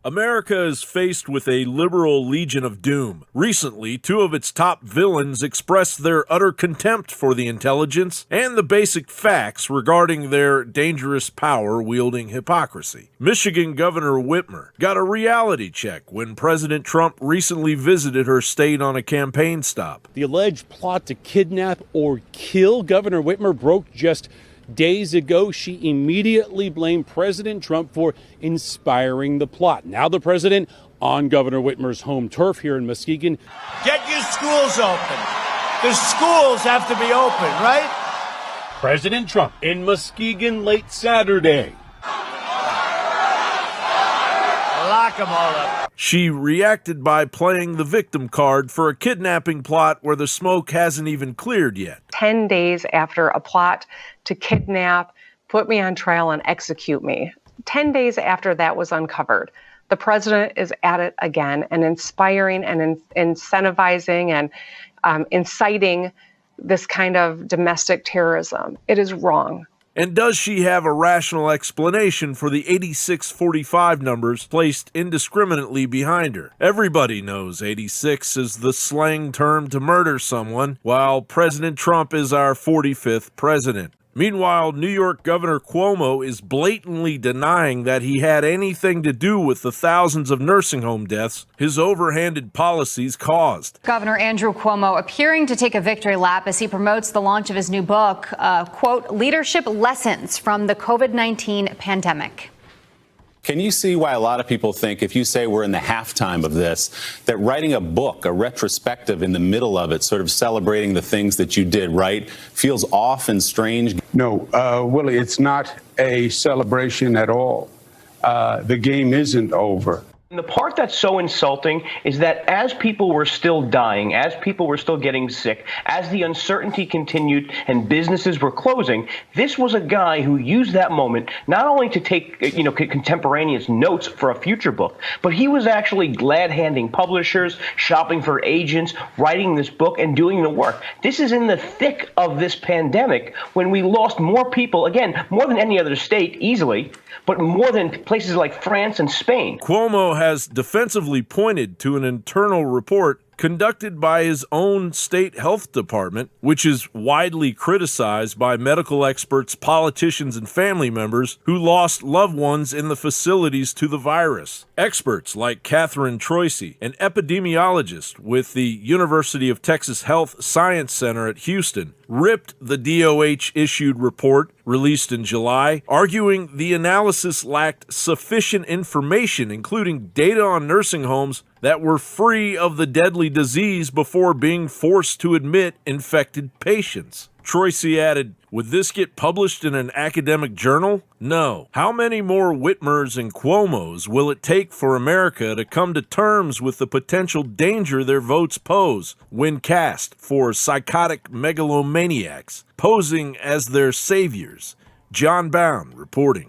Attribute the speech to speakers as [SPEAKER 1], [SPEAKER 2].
[SPEAKER 1] America is faced with a liberal legion of doom. Recently, two of its top villains expressed their utter contempt for the intelligence and the basic facts regarding their dangerous power-wielding hypocrisy. Michigan Governor Whitmer got a reality check when President Trump recently visited her state on a campaign stop.
[SPEAKER 2] The alleged plot to kidnap or kill Governor Whitmer broke just days ago. She immediately blamed President Trump for inspiring the plot. Now the president on Governor Whitmer's home turf here in Muskegon.
[SPEAKER 3] Get your schools open. The schools have to be open, right?
[SPEAKER 2] President Trump in Muskegon late Saturday.
[SPEAKER 3] Lock them all up.
[SPEAKER 1] She reacted by playing the victim card for a kidnapping plot where the smoke hasn't even cleared yet.
[SPEAKER 4] 10 days after a plot to kidnap, put me on trial, and execute me. 10 days after that was uncovered, the president is at it again and inspiring and incentivizing and inciting this kind of domestic terrorism. It is wrong.
[SPEAKER 1] And does she have a rational explanation for the 8645 numbers placed indiscriminately behind her? Everybody knows 86 is the slang term to murder someone, while President Trump is our 45th president. Meanwhile, New York Governor Cuomo is blatantly denying that he had anything to do with the thousands of nursing home deaths his overhanded policies caused.
[SPEAKER 5] Governor Andrew Cuomo appearing to take a victory lap as he promotes the launch of his new book, quote, Leadership Lessons from the COVID-19 Pandemic.
[SPEAKER 6] Can you see why a lot of people think, if you say we're in the halftime of this, that writing a book, a retrospective in the middle of it, sort of celebrating the things that you did right, feels off and strange?
[SPEAKER 7] No, Willie, it's not a celebration at all. The game isn't over.
[SPEAKER 8] And the part that's so insulting is that as people were still dying, as people were still getting sick, as the uncertainty continued and businesses were closing, this was a guy who used that moment not only to take, contemporaneous notes for a future book, but he was actually glad-handing publishers, shopping for agents, writing this book and doing the work. This is in the thick of this pandemic when we lost more people, again, more than any other state easily, but more than places like France and Spain.
[SPEAKER 1] Cuomo has defensively pointed to an internal report conducted by his own state health department, which is widely criticized by medical experts, politicians, and family members who lost loved ones in the facilities to the virus. Experts like Catherine Troisi, an epidemiologist with the University of Texas Health Science Center at Houston, ripped the DOH-issued report released in July, arguing the analysis lacked sufficient information, including data on nursing homes that were free of the deadly disease before being forced to admit infected patients. Troisi added, would this get published in an academic journal? No. How many more Whitmers and Cuomos will it take for America to come to terms with the potential danger their votes pose when cast for psychotic megalomaniacs, posing as their saviors? John Bound reporting.